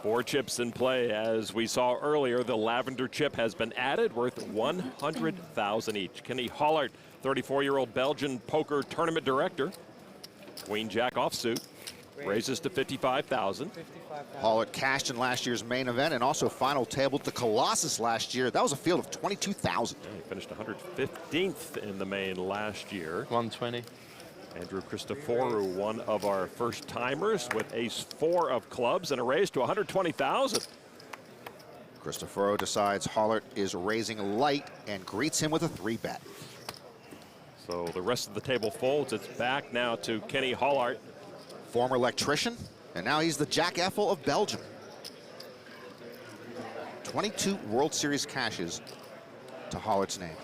4 chips in play. As we saw earlier, the lavender chip has been added, worth 100,000 each. Kenny Hallaert, 34-year-old Belgian poker tournament director. Queen Jack offsuit, raises to 55,000. Hallaert cashed in last year's main event and also final tabled the Colossus last year. That was a field of 22,000. Yeah, he finished 115th in the main last year. 120. Andrew Christoforou, one of our first timers with ace-4 of clubs and a raise to 120,000. Christoforou decides Hallaert is raising light and greets him with a 3-bet. So the rest of the table folds. It's back now to Kenny Hallaert. Former electrician, and now he's the Jack Eiffel of Belgium. 22 World Series cashes to Hallaert's name.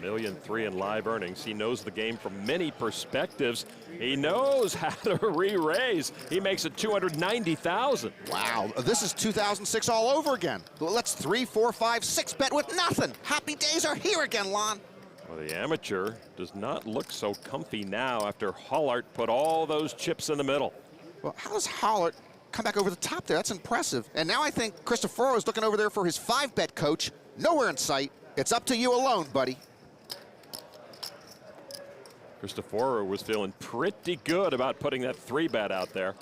$1.3 million in live earnings. He knows the game from many perspectives. He knows how to re-raise. He makes it 290,000. Wow, this is 2006 all over again. Let's 3, 4, 5, 6 bet with nothing. Happy days are here again, Lon. Well, the amateur does not look so comfy now after Hallaert put all those chips in the middle. Well, how does Hallaert come back over the top there? That's impressive. And now I think Christoforou is looking over there for his 5-bet coach. Nowhere in sight. It's up to you alone, buddy. Christoforou was feeling pretty good about putting that 3-bet out there.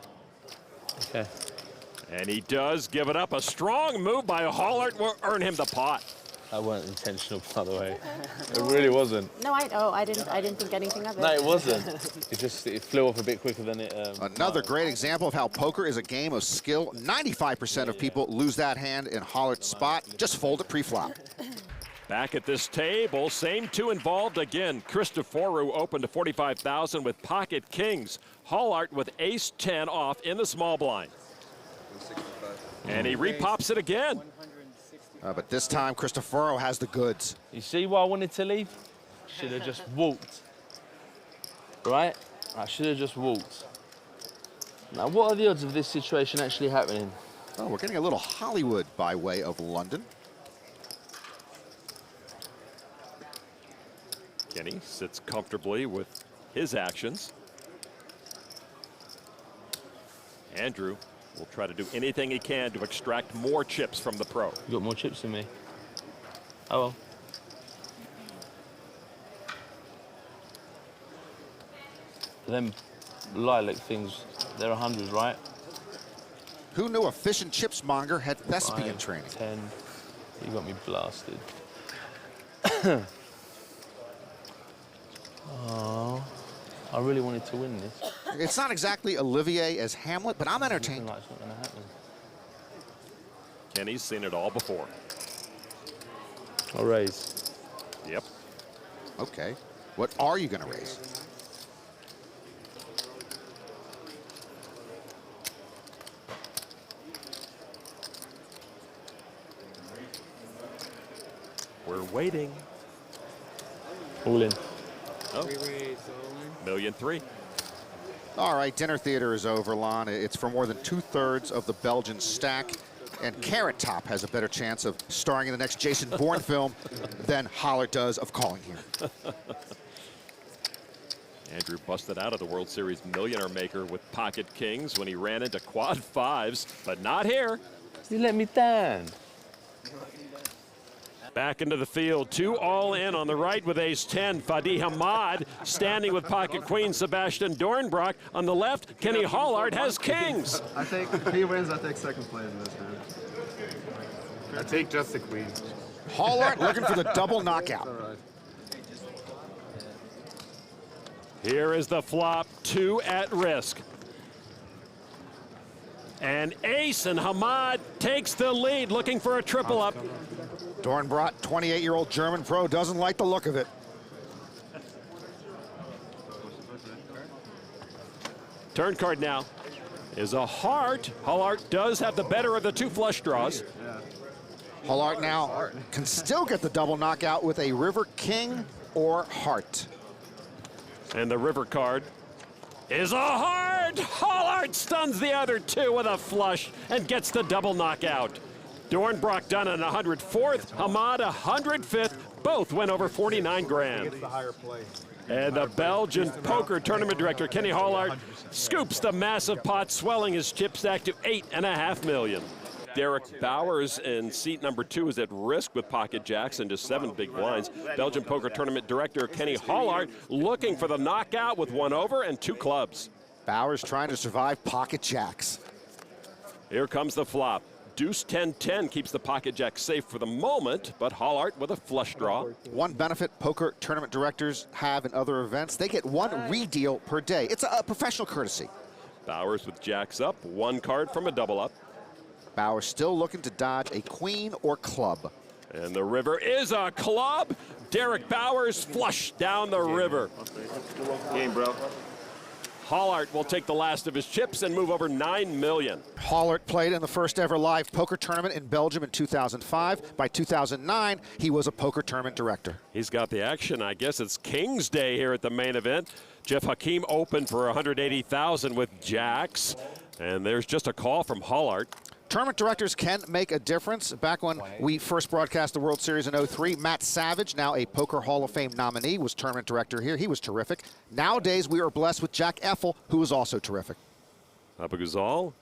Okay. And he does give it up. A strong move by Hallaert will earn him the pot. That weren't intentional, by the way. It really wasn't. No, I didn't think anything of it. No, it wasn't. It flew off a bit quicker than it. Another great example of how poker is a game of skill. 95% of people lose that hand in Hallert's spot. Just fold it pre-flop. Back at this table, same 2 involved again. Christoforou opened to 45,000 with pocket kings. Hallaert with ace-10 off in the small blind. And he repops it again. But this time, Christoforou has the goods. You see why I wanted to leave? Should have just walked. Right? I should have just walked. Now, what are the odds of this situation actually happening? Oh, we're getting a little Hollywood by way of London. Kenny sits comfortably with his actions. Andrew will try to do anything he can to extract more chips from the pro. You got more chips than me. Oh well. Them lilac things, they're 100s, right? Who knew a fish and chips monger had thespian 5, training? 10. You got me blasted. Oh, I really wanted to win this. It's not exactly Olivier as Hamlet, but I'm entertained. Like it's not going to happen. Kenny's seen it all before. I'll raise. Yep. Okay. What are you going to raise? We're waiting. All in. Oh. $1.3 million. All right, dinner theater is over, Lon. It's for more than 2/3 of the Belgian stack. And Carrot Top has a better chance of starring in the next Jason Bourne film than Hallaert does of calling here. Andrew busted out of the World Series millionaire maker with pocket kings when he ran into quad 5s, but not here. You let me down. Back into the field, 2 all in on the right with ace-10. Fadi Hamad standing with pocket queen. Sebastian Dornbrock on the left. Kenny Hallaert has kings. I think if he wins, I take second place in this hand. I take just the queen. Hallaert looking for the double knockout. Here is the flop, 2 at risk. And ace, and Hamad takes the lead, looking for a triple up. Dornbrock, 28-year-old German pro, doesn't like the look of it. Turn card now is a heart. Hallaert does have the better of the 2 flush draws. Hallaert now can still get the double knockout with a river king or heart. And the river card is a heart. Hallaert stuns the other 2 with a flush and gets the double knockout. Dornbrock done an 104th, Hamad 105th. Both went over 49 grand. And the Belgian poker tournament director, Kenny Hallaert, scoops the massive pot, swelling his chip stack to $8.5 million. Derek Bowers in seat number 2 is at risk with pocket jacks and just 7 big blinds. Belgian Poker Tournament Director Kenny Hallaert looking for the knockout with 1 over and 2 clubs. Bowers trying to survive pocket jacks. Here comes the flop. Deuce 10-10 keeps the pocket jack safe for the moment, but Hallaert with a flush draw. One benefit poker tournament directors have in other events, they get 1 redeal per day. It's a professional courtesy. Bowers with jacks up, 1 card from a double up. Bowers still looking to dodge a queen or club. And the river is a club. Derek Bowers flush down the river. Game, bro. Hallaert will take the last of his chips and move over $9 million. Hallaert played in the first ever live poker tournament in Belgium in 2005. By 2009, he was a poker tournament director. He's got the action. I guess it's King's Day here at the main event. Jeff Hakeem opened for $180,000 with jacks. And there's just a call from Hallaert. Tournament directors can make a difference. Back when we first broadcast the World Series in '03, Matt Savage, now a Poker Hall of Fame nominee, was tournament director here. He was terrific. Nowadays, we are blessed with Jack Effel, who is also terrific. Abaguzal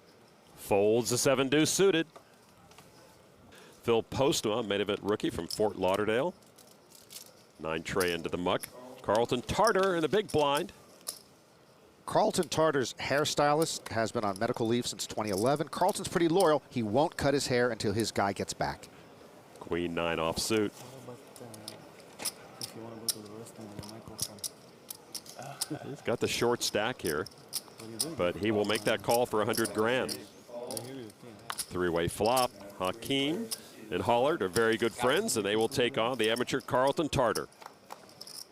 folds the 7-deuce suited. Phil Postma, main event rookie from Fort Lauderdale. 9 tray into the muck. Carlton Tartar in the big blind. Carlton Tartar's hairstylist has been on medical leave since 2011. Carlton's pretty loyal. He won't cut his hair until his guy gets back. Queen 9 off suit. He's got the short stack here, but he will make that call for 100 grand. 3-way flop. Hakeem and Hallaert are very good friends, and they will take on the amateur Carlton Tartar.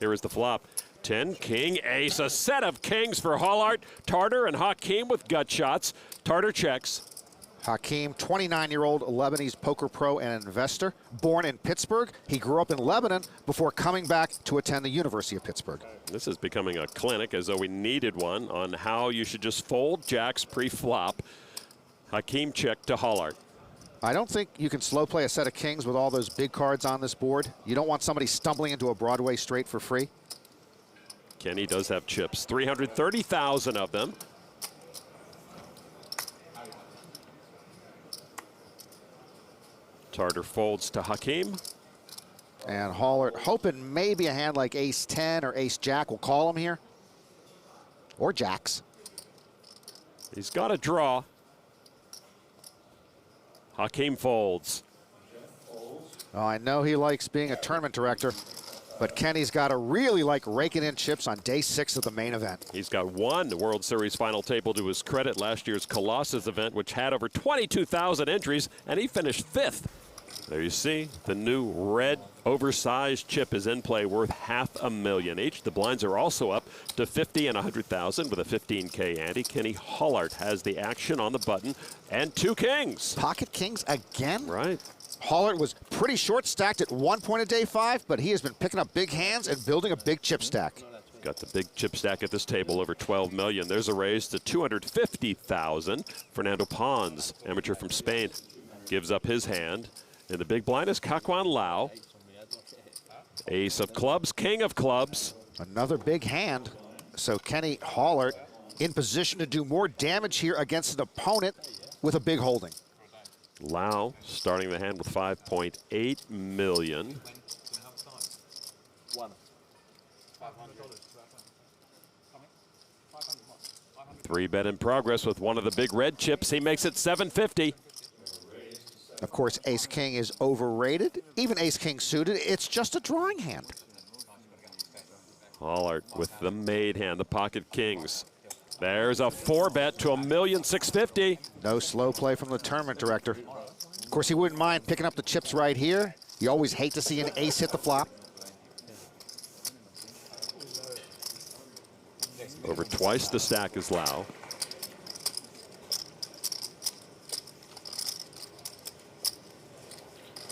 Here is the flop. 10, king, ace, a set of kings for Hallaert, Tartar, and Hakeem with gut shots. Tartar checks. Hakeem, 29-year-old Lebanese poker pro and investor, born in Pittsburgh. He grew up in Lebanon before coming back to attend the University of Pittsburgh. This is becoming a clinic, as though we needed one, on how you should just fold jacks pre-flop. Hakeem check to Hallaert. I don't think you can slow play a set of kings with all those big cards on this board. You don't want somebody stumbling into a Broadway straight for free. Kenny does have chips, 330,000 of them. Tartar folds to Hakeem. And Hallaert hoping maybe a hand like ace-10 or ace-jack will call him here. Or jacks. He's got a draw. Hakeem folds. Oh, I know he likes being a tournament director, but Kenny's got to really like raking in chips on day 6 of the main event. He's got 1 World Series final table to his credit, last year's Colossus event, which had over 22,000 entries, and he finished 5th. There you see, the new red oversized chip is in play, worth $500,000 each. The blinds are also up to 50 and 100,000 with a 15K ante. Kenny Hallaert has the action on the button, and 2 kings. Pocket kings again? Right. Hallaert was pretty short stacked at one point of day 5, but he has been picking up big hands and building a big chip stack. Got the big chip stack at this table, over 12 million. There's a raise to 250,000. Fernando Pons, amateur from Spain, gives up his hand. In the big blind is Kakwan Lau. Ace of clubs, king of clubs. Another big hand. So Kenny Hallaert in position to do more damage here against an opponent with a big holding. Lau starting the hand with 5.8 million. Three bet in progress with one of the big red chips. He makes it 750. Of course, ace-king is overrated. Even ace-king suited, it's just a drawing hand. Hallaert with the made hand, the pocket kings. There's a 4-bet to $1,650,000. No slow play from the tournament director. Of course, he wouldn't mind picking up the chips right here. You always hate to see an ace hit the flop. Over twice the stack is Lau.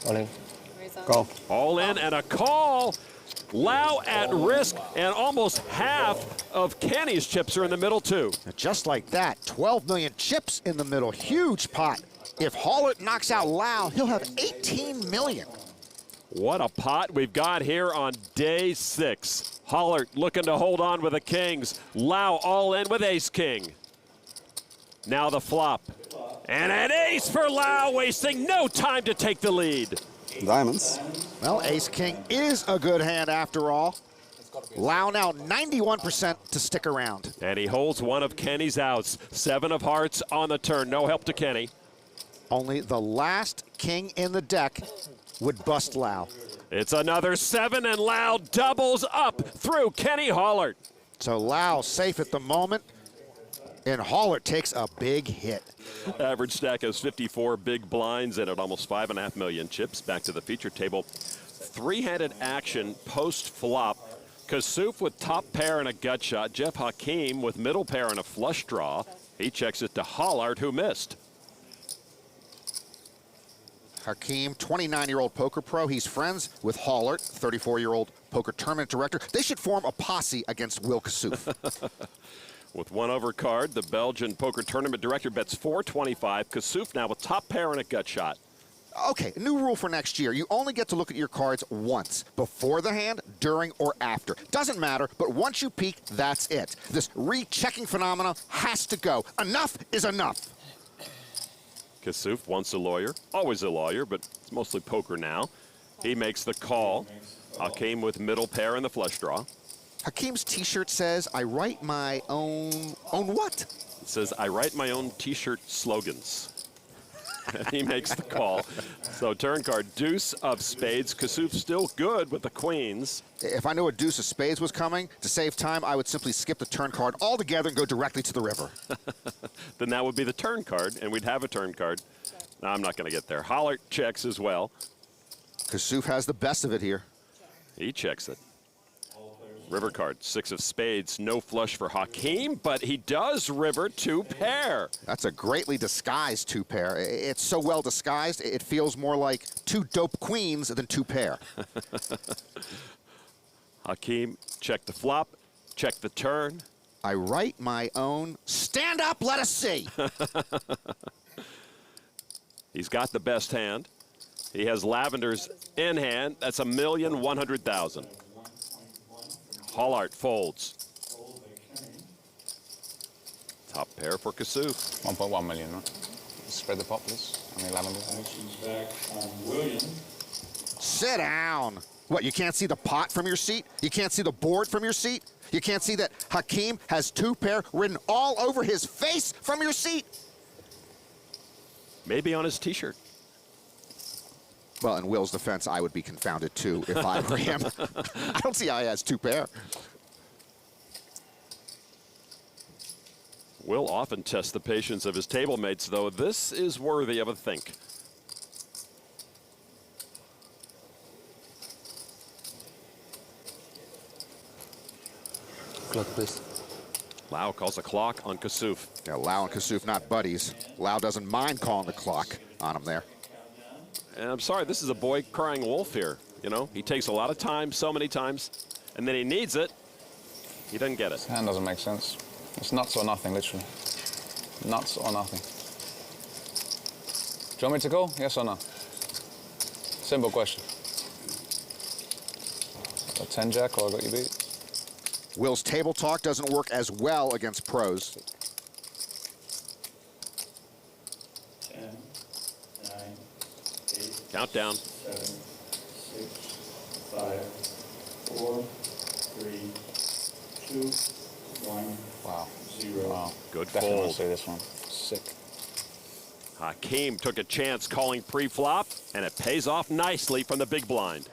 All in. Call. All in and a call. Lau at risk, and almost half of Kenny's chips are in the middle too. Just like that, 12 million chips in the middle, huge pot. If Hallaert knocks out Lau, he'll have 18 million. What a pot we've got here on day 6. Hallaert looking to hold on with the kings. Lau all in with ace-king. Now the flop. And an ace for Lau, wasting no time to take the lead. Diamonds. Well, ace-king is a good hand after all. Lau now 91% to stick around. And he holds one of Kenny's outs. 7 of hearts on the turn. No help to Kenny. Only the last king in the deck would bust Lau. It's another 7, and Lau doubles up through Kenny Hallaert. So Lau safe at the moment, and Hallaert takes a big hit. Average stack has 54 big blinds and at almost 5.5 million chips. Back to the feature table. 3-handed action post-flop. Kassouf with top pair and a gut shot. Jeff Hakeem with middle pair and a flush draw. He checks it to Hallaert, who missed. Hakeem, 29-year-old poker pro. He's friends with Hallaert, 34-year-old poker tournament director. They should form a posse against Will Kassouf. With one overcard, the Belgian poker tournament director bets $425. Kassouf now with top pair and a gut shot. Okay, new rule for next year. You only get to look at your cards once, before the hand, during, or after. Doesn't matter, but once you peek, that's it. This rechecking phenomena has to go. Enough is enough. Kassouf, once a lawyer, always a lawyer, but it's mostly poker now. He makes the call. Hakeem with middle pair and the flush draw. Hakeem's t-shirt says, I write my own what? It says, I write my own t-shirt slogans. And he makes the call. So turn card, deuce of spades. Kassouf still good with the queens. If I knew a deuce of spades was coming, to save time, I would simply skip the turn card altogether and go directly to the river. Then that would be the turn card, and we'd have a turn card. No, I'm not going to get there. Hallaert checks as well. Kassouf has the best of it here. He checks it. River card, 6 of spades, no flush for Hakeem, but he does river 2 pair. That's a greatly disguised 2 pair. It's so well disguised, it feels more like 2 dope queens than 2 pair. Hakeem, check the flop, check the turn. I write my own. Stand up, let us see. He's got the best hand. He has Lavender's in hand. That's $1,100,000. Hallaert folds. Top pair for Kassouf. 1.1 million, right? Spread the pot, please. On the lavender. Sit down. What, you can't see the pot from your seat? You can't see the board from your seat? You can't see that Hakeem has 2 pair written all over his face from your seat? Maybe on his t-shirt. Well, in Will's defense, I would be confounded too if I were him. I don't see how he has 2 pair. Will often test the patience of his table mates, though. This is worthy of a think. Clock, please. Lau calls a clock on Kassouf. Yeah, Lau and Kassouf not buddies. Lau doesn't mind calling the clock on him there. And I'm sorry, this is a boy crying wolf here. You know, he takes a lot of time, so many times, and then he needs it. He doesn't get it. Hand doesn't make sense. It's nuts or nothing, literally. Nuts or nothing. Do you want me to call? Yes or no? Simple question. A 10 jack or I got you beat? Will's table talk doesn't work as well against pros. 10, 9, 8, Countdown. 7, 6, 5, 4, 3, 2, 1, Wow. 0. Wow. Good Definitely want fold. to see this one. Sick. Hakeem took a chance calling pre-flop, and it pays off nicely from the big blind.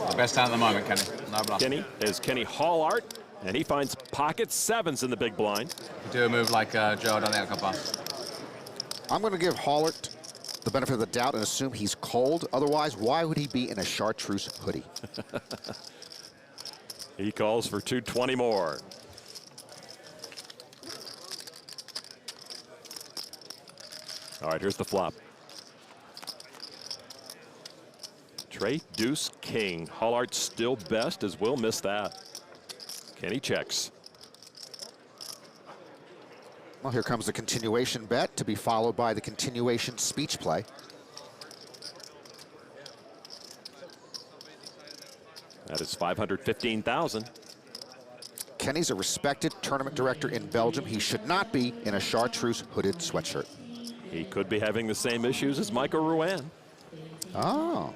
The best hand at the moment, Kenny. No bluff. Kenny is Kenny Hallaert, and he finds pocket 7s in the big blind. Do a move like Joe done the other couple. I'm going to give Hallaert the benefit of the doubt and assume he's cold. Otherwise, why would he be in a chartreuse hoodie? He calls for 220 more. All right, here's the flop. Trey, deuce, king. Hallaert still best as Will missed that. Kenny checks. Well, here comes the continuation bet to be followed by the continuation speech play. That is 515,000. Kenny's a respected tournament director in Belgium. He should not be in a chartreuse hooded sweatshirt. He could be having the same issues as Michael Ruan. Oh.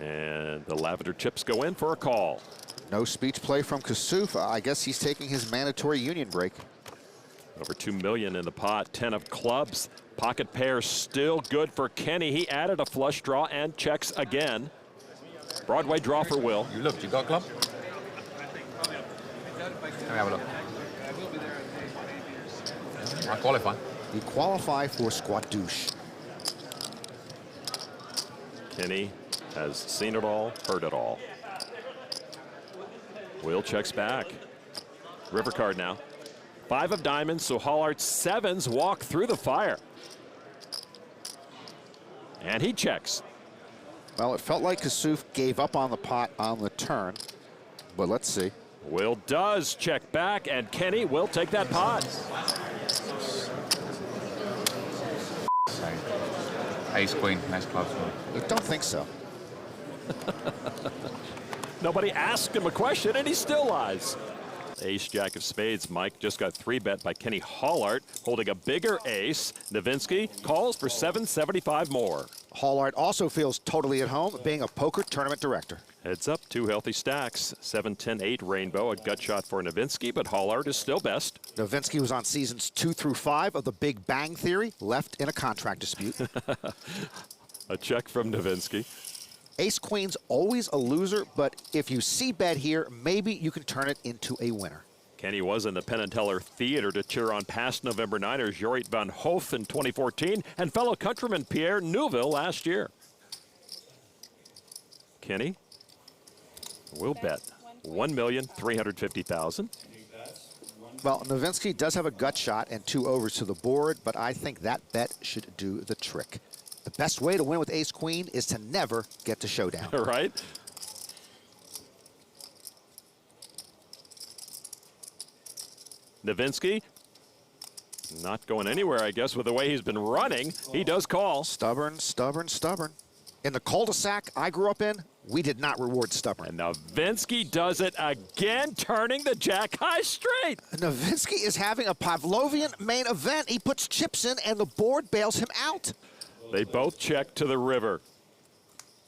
And the lavender chips go in for a call. No speech play from Kasuf. I guess he's taking his mandatory union break. Over $2 million in the pot, 10 of clubs. Pocket pair still good for Kenny. He added a flush draw and checks again. Broadway draw for Will. You looked, you got a club? Let me have a look. I qualify. You qualify for Squadouche. Kenny has seen it all, heard it all. Will checks back. River card now. 5 of diamonds, so Hallart's 7s walk through the fire. And he checks. Well, it felt like Kasuf gave up on the pot on the turn, but let's see. Will does check back, and Kenny will take that pot. Ace, queen, nice clubs. I don't think so. Nobody asked him a question, and he still lies. Ace, jack of spades. Mike just got 3-bet by Kenny Hallaert, holding a bigger ace. Nowitzki calls for 775 more. Hallaert also feels totally at home being a poker tournament director. Heads up, 2 healthy stacks. 7, 10, 8 rainbow, a gut shot for Nowitzki, but Hallaert is still best. Nowitzki was on seasons 2 through 5 of The Big Bang Theory, left in a contract dispute. A check from Nowitzki. Ace Queen's always a loser, but if you see bet here, maybe you can turn it into a winner. Kenny was in the Penn and Teller Theater to cheer on past November Niners Jorrit van Hoof in 2014 and fellow countryman Pierre Neuville last year. Kenny will bet $1,350,000. Well, Nowitzki does have a gut shot and 2 overs to the board, but I think that bet should do the trick. The best way to win with Ace Queen is to never get to showdown. Right? Nowitzki not going anywhere, I guess, with the way he's been running. He does call. Stubborn, stubborn, stubborn. In the cul-de-sac I grew up in, we did not reward stubborn. And Nowitzki does it again, turning the jack high straight. Nowitzki is having a Pavlovian main event. He puts chips in and the board bails him out. They both check to the river.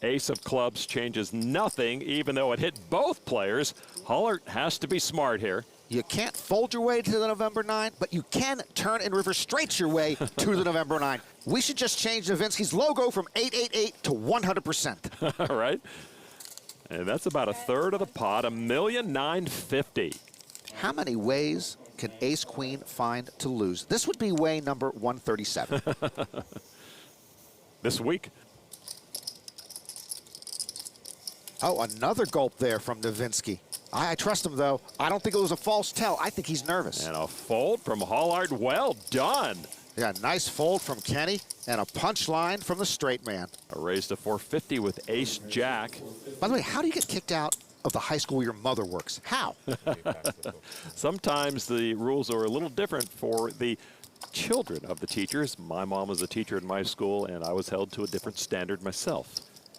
Ace of clubs changes nothing, even though it hit both players. Hallaert has to be smart here. You can't fold your way to the November 9, but you can turn and river straight your way to the November 9. We should just change Nowitzki's logo from 888 to 100%. All right. And that's about 1/3 of the pot, $1,950,000. How many ways can Ace Queen find to lose? This would be way number 137. This week. Oh, another gulp there from Nowitzki. I trust him, though. I don't think it was a false tell. I think he's nervous. And a fold from Hallaert. Well done. Yeah, nice fold from Kenny and a punch line from the straight man. A raise to 450 with ace jack. By the way, how do you get kicked out of the high school your mother works? How? Sometimes the rules are a little different for the children of the teachers. My mom was a teacher in my school, and I was held to a different standard myself.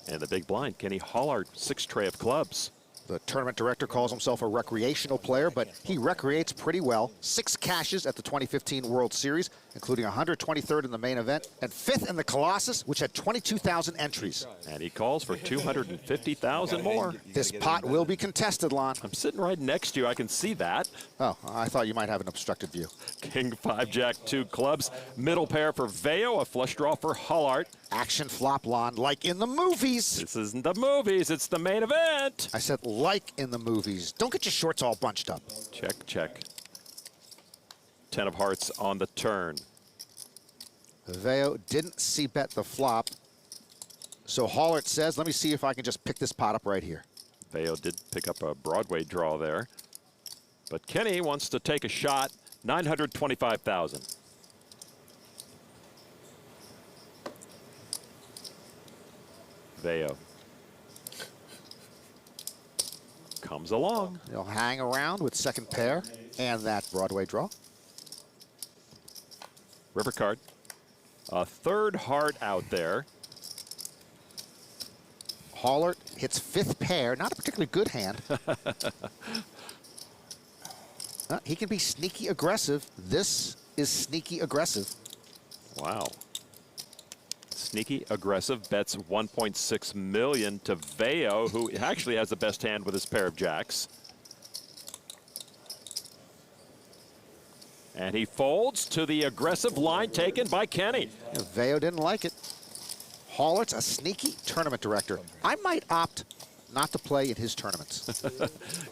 And the big blind, Kenny Hallaert, 6 tray of clubs. The tournament director calls himself a recreational player, but he recreates pretty well. 6 cashes at the 2015 World Series, including 123rd in the main event and 5th in the Colossus, which had 22,000 entries. And he calls for 250,000 more. This pot will be contested, Lon. I'm sitting right next to you. I can see that. Oh, I thought you might have an obstructed view. King 5, Jack 2 clubs. Middle pair for Veo, a flush draw for Hallaert. Action flop, Lon, like in the movies. This isn't the movies, it's the main event. I said like in the movies. Don't get your shorts all bunched up. Check, check. 10 of hearts on the turn. Veo didn't see bet the flop. So Hallaert says, let me see if I can just pick this pot up right here. Veo did pick up a Broadway draw there. But Kenny wants to take a shot, 925,000. Veo comes along. He'll hang around with second pair and that Broadway draw. River card. A 3rd heart out there. Hallaert hits 5th pair, not a particularly good hand. He can be sneaky aggressive. This is sneaky aggressive. Wow. Sneaky aggressive bets 1.6 million to Veo, who actually has the best hand with his pair of jacks. And he folds to the aggressive line taken by Kenny. Yeah, Veo didn't like it. Hallert's a sneaky tournament director. I might opt not to play in his tournaments.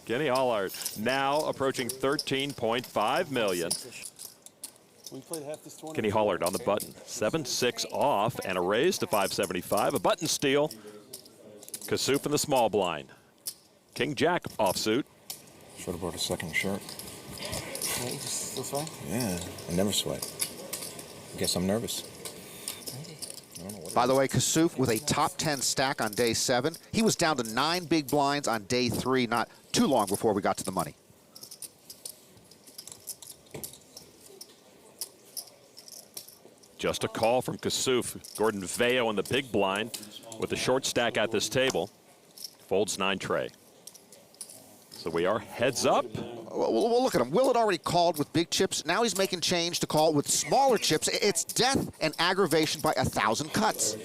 Kenny Hallaert now approaching 13.5 million. Kenny Hallaert on the button. 7-6 off and a raise to 575. A button steal. Kassouf in the small blind. King Jack offsuit. Should have brought a second shirt. Still fine? Yeah, I never sweat. I guess I'm nervous. By the way, Kassouf with a top 10 stack on day 7. He was down to 9 big blinds on day 3, not too long before we got to the money. Just a call from Kassouf. Gordon Veo in the big blind with the short stack at this table. Folds 9 tray. So we are heads up. Well, look at him. Will had already called with big chips. Now he's making change to call with smaller chips. It's death and aggravation by 1,000 cuts.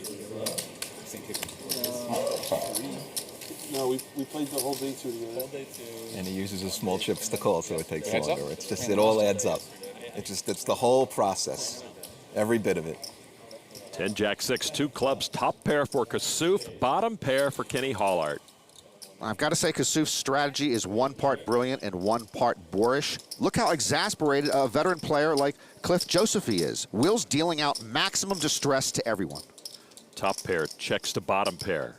No, we played the whole day two together. And he uses his small chips to call, so it takes longer. It's just, it all adds up. It's the whole process. Every bit of it. 10 Jack 6, 2 clubs, top pair for Kassouf, bottom pair for Kenny Hallaert. I've got to say Kassouf's strategy is one part brilliant and one part boorish. Look how exasperated a veteran player like Cliff Josephy is. Will's dealing out maximum distress to everyone. Top pair checks to bottom pair.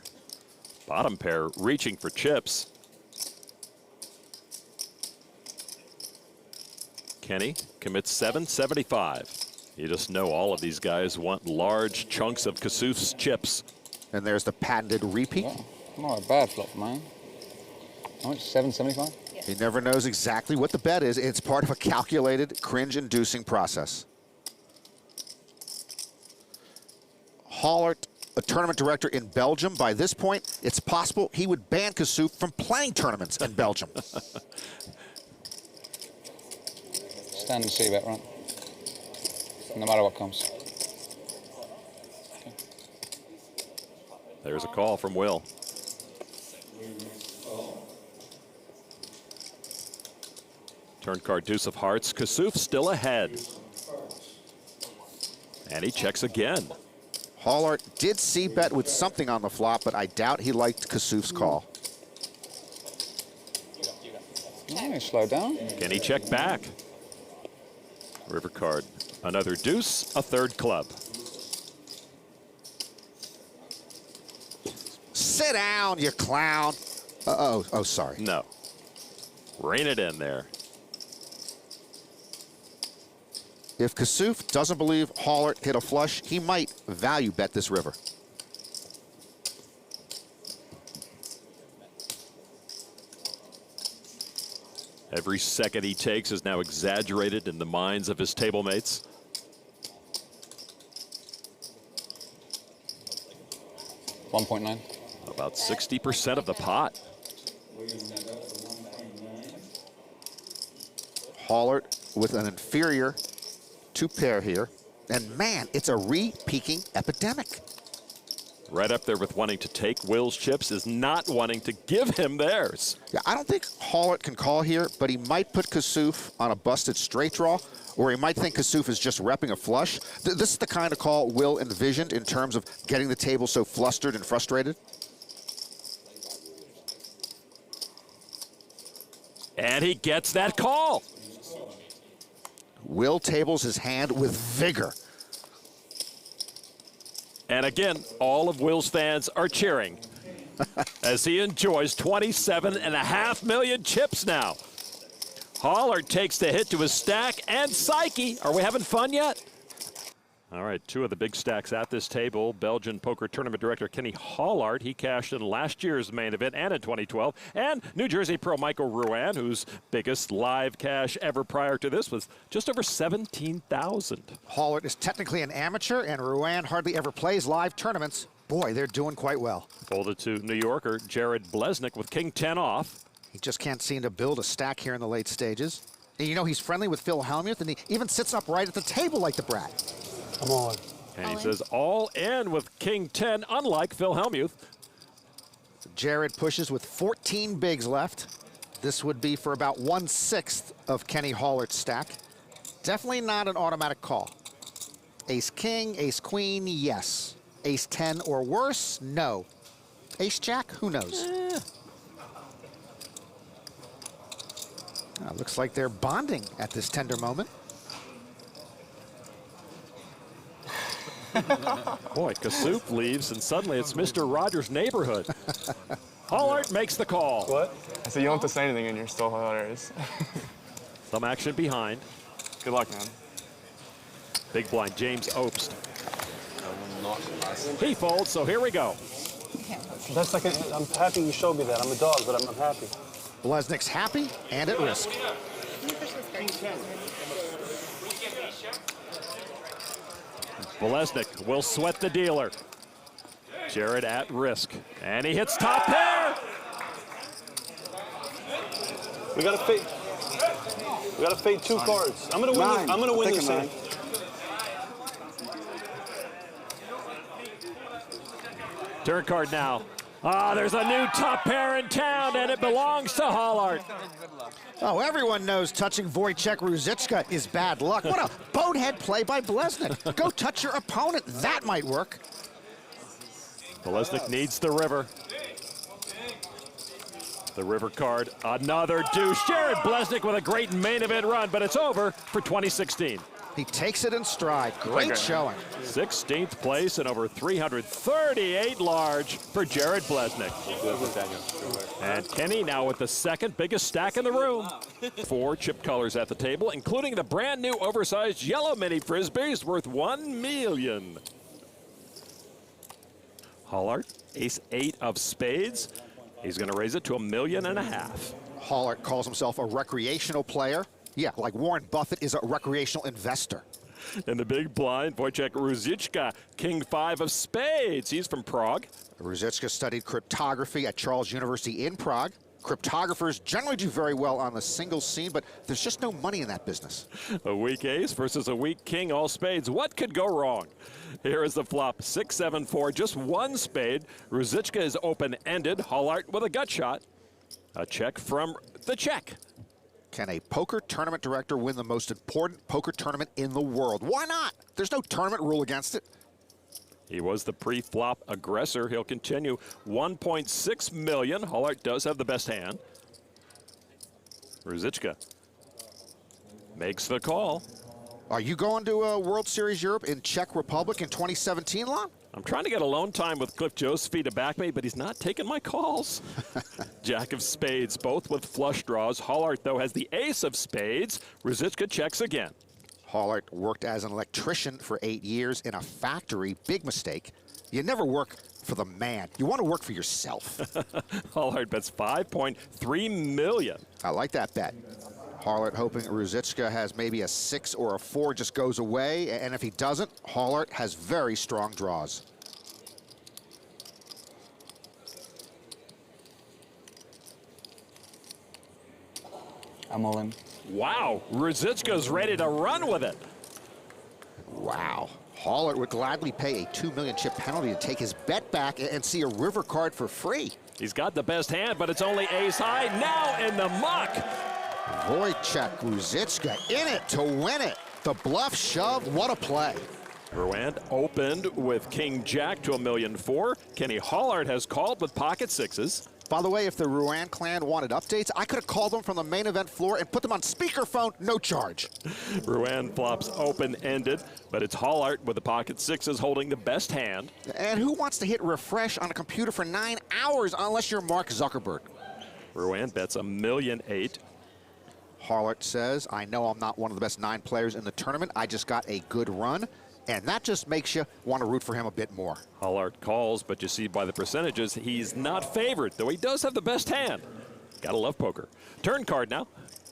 Bottom pair reaching for chips. Kenny commits 775. You just know all of these guys want large chunks of Kassouf's chips. And there's the patented repeat. Yeah, not a bad flop, man. How much? 775? He never knows exactly what the bet is. It's part of a calculated, cringe-inducing process. Hallaert, a tournament director in Belgium. By this point, it's possible he would ban Kassouf from playing tournaments in Belgium. Stand and see bet, right? No matter what comes. Okay. There's a call from Will. Turn card deuce of hearts. Kassouf still ahead. And he checks again. Hallaert did see bet with something on the flop, but I doubt he liked Kassouf's call. Yeah, slow down. Can he check back? River card. Another deuce, a third club. Sit down, you clown. Oh, sorry. No. Rein it in there. If Kassouf doesn't believe Hallaert hit a flush, he might value bet this river. Every second he takes is now exaggerated in the minds of his table mates. $1.9. About 60% of the pot. Hallaert with an inferior 2-pair here. And man, it's a re-peaking epidemic. Right up there with wanting to take Will's chips is not wanting to give him theirs. Yeah, I don't think Hallaert can call here, but he might put Kassouf on a busted straight draw, or he might think Kassouf is just repping a flush. This is the kind of call Will envisioned in terms of getting the table so flustered and frustrated. And he gets that call. Will tables his hand with vigor. And again, all of Will's fans are cheering as he enjoys 27.5 million chips now. Hallaert takes the hit to his stack and psyche. Are we having fun yet? All right, 2 of the big stacks at this table. Belgian poker tournament director Kenny Hallaert. He cashed in last year's main event and in 2012. And New Jersey pro Michael Ruan, whose biggest live cash ever prior to this was just over $17,000. Hallaert is technically an amateur, and Ruan hardly ever plays live tournaments. Boy, they're doing quite well. Folded to New Yorker Jared Blesnick with King 10 off. He just can't seem to build a stack here in the late stages. And you know he's friendly with Phil Hellmuth, and he even sits up right at the table like the brat. Come on. And he says all in with King 10, unlike Phil Hellmuth. Jared pushes with 14 bigs left. This would be for about 1/6 of Kenny Hallert's stack. Definitely not an automatic call. Ace-king, ace-queen, yes. Ace-10 or worse, no. Ace-jack, who knows? Looks like they're bonding at this tender moment. Boy, Kassouf leaves, and suddenly it's Mr. Rogers' neighborhood. Hallaert makes the call. What? I said you don't have to say anything and you're still hilarious. Some action behind. Good luck, man. Big blind, James Obst. He folds, so here we go. That's like I'm happy you showed me that. I'm a dog, but I'm happy. Blesnik's happy and at risk. Blesnik will sweat the dealer. Jared at risk, and he hits top pair. We gotta fade. We gotta fade 2 cards. I'm gonna win. I'm gonna win this hand. Turn card now. Ah, there's a new top pair in town, and it belongs to Hallaert. Oh, everyone knows touching Wojciech Ruzicka is bad luck. What a bonehead play by Blesnik. Go touch your opponent. That might work. Blesnik needs the river. The river card, another deuce. Jared Blesnik with a great main event run, but it's over for 2016. He takes it in stride. Great showing. 16th place and over 338 large for Jared Blesnik. And Kenny now with the second biggest stack in the room. 4 chip colors at the table, including the brand new oversized yellow mini frisbees worth $1 million. Hallaert, ace-8 of spades. He's going to raise it to $1.5 million. Hallaert calls himself a recreational player. Yeah, like Warren Buffett is a recreational investor. In the big blind, Wojciech Ruzicka, king 5 of spades. He's from Prague. Ruzicka studied cryptography at Charles University in Prague. Cryptographers generally do very well on the singles scene, but there's just no money in that business. A weak ace versus a weak king, all spades. What could go wrong? Here is the flop, 6, 7, 4, just 1 spade. Ruzicka is open-ended. Hallaert with a gut shot. A check from the check. Can a poker tournament director win the most important poker tournament in the world? Why not? There's no tournament rule against it. He was the pre-flop aggressor. He'll continue. 1.6 million. Hallaert does have the best hand. Ruzicka makes the call. Are you going to a World Series Europe in Czech Republic in 2017, Lon? I'm trying to get alone time with Cliff Josephine to back me, but he's not taking my calls. Jack of spades, both with flush draws. Hallaert, though, has the ace of spades. Ruzicka checks again. Hallaert worked as an electrician for 8 years in a factory. Big mistake. You never work for the man. You want to work for yourself. Hallaert bets 5.3 million. I like that bet. Hallaert hoping Ruzicka has maybe a 6 or a 4, just goes away. And if he doesn't, Hallaert has very strong draws. I'm all in. Wow, Ruzicka's ready to run with it. Wow. Hallaert would gladly pay a $2 million chip penalty to take his bet back and see a river card for free. He's got the best hand, but it's only ace high. Now in the muck. Wojciech Ruzicka in it to win it. The bluff shove, what a play. Rouen opened with King Jack to $1.4 million. Kenny Hallaert has called with pocket sixes. By the way, if the Rouen clan wanted updates, I could have called them from the main event floor and put them on speakerphone, no charge. Rouen flops open-ended, but it's Hallaert with the pocket sixes holding the best hand. And who wants to hit refresh on a computer for 9 hours unless you're Mark Zuckerberg? Rouen bets $1.8 million. Hallaert says, I know I'm not one of the best 9 players in the tournament. I just got a good run. And that just makes you want to root for him a bit more. Hallaert calls, but you see by the percentages, he's not favored, though he does have the best hand. Gotta love poker. Turn card now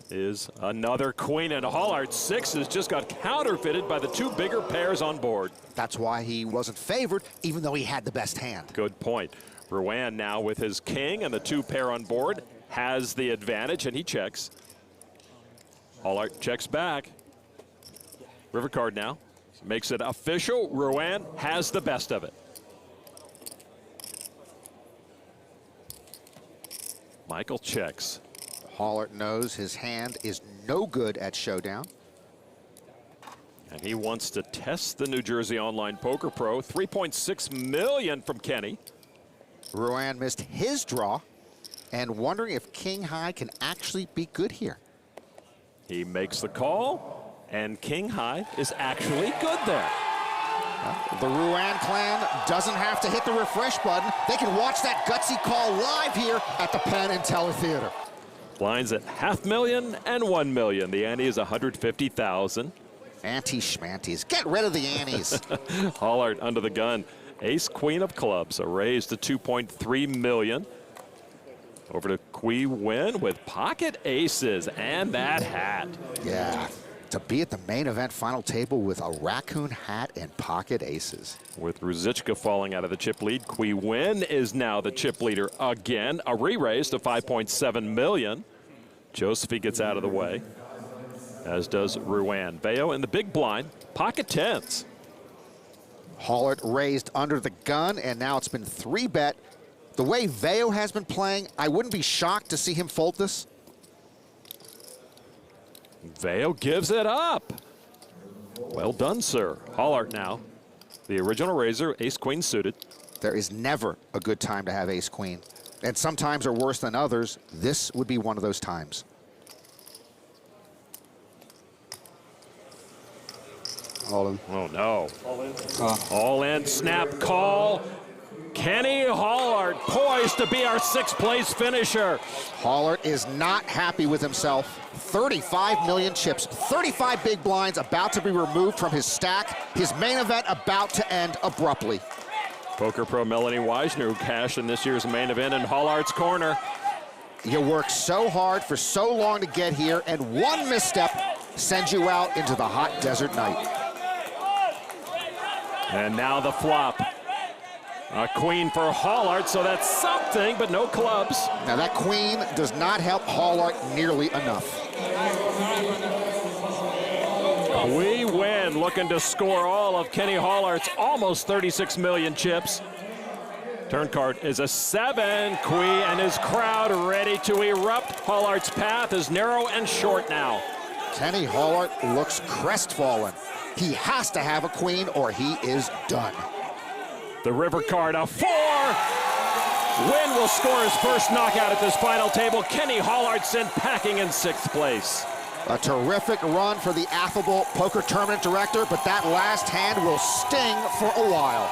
is another queen, and Hallaert's sixes just got counterfeited by the 2 bigger pairs on board. That's why he wasn't favored, even though he had the best hand. Good point. Rouen now with his king and the 2 pair on board has the advantage, and he checks. Hallaert checks back. River card now. Makes it official. Ruan has the best of it. Michael checks. Hallaert knows his hand is no good at showdown. And he wants to test the New Jersey Online Poker Pro. 3.6 million from Kenny. Ruan missed his draw and wondering if king high can actually be good here. He makes the call, and king high is actually good there. The Ruan clan doesn't have to hit the refresh button. They can watch that gutsy call live here at the Penn and Teller Theater. Blinds at $500,000 and $1 million. The ante is $150,000. Ante-schmanties. Get rid of the antes. Hallaert under the gun. Ace, queen of clubs, a raise to $2.3 million. Over to Qui Win with pocket aces and that hat. Yeah, to be at the main event final table with a raccoon hat and pocket aces. With Ruzichka falling out of the chip lead, Qui Win is now the chip leader again. A re-raise to $5.7 million. Josephy gets out of the way, as does Ruan. Veo in the big blind, pocket tens. Hallaert raised under the gun, and now it's been 3-bet. The way Veo has been playing, I wouldn't be shocked to see him fold this. Veo gives it up. Well done, sir. Hallaert now. The original raiser, ace-queen suited. There is never a good time to have ace-queen. And some times are worse than others. This would be one of those times. All in. Oh, no. All in, snap, call. Kenny Hallaert poised to be our sixth-place finisher. Hallaert is not happy with himself. 35 million chips, 35 big blinds about to be removed from his stack. His main event about to end abruptly. Poker pro Melanie Weisner, who cashed in this year's main event in Hallaert's corner. You work so hard for so long to get here, and one misstep sends you out into the hot desert night. And now the flop. A queen for Hallaert, so that's something, but no clubs. Now that queen does not help Hallaert nearly enough. We win, looking to score all of Kenny Hallaert's almost 36 million chips. Turn card is a 7. Qui and his crowd ready to erupt. Hallaert's path is narrow and short now. Kenny Hallaert looks crestfallen. He has to have a queen or he is done. The river card, a 4. Win will score his first knockout at this final table. Kenny Hallaert sent packing in 6th place. A terrific run for the affable poker tournament director, but that last hand will sting for a while.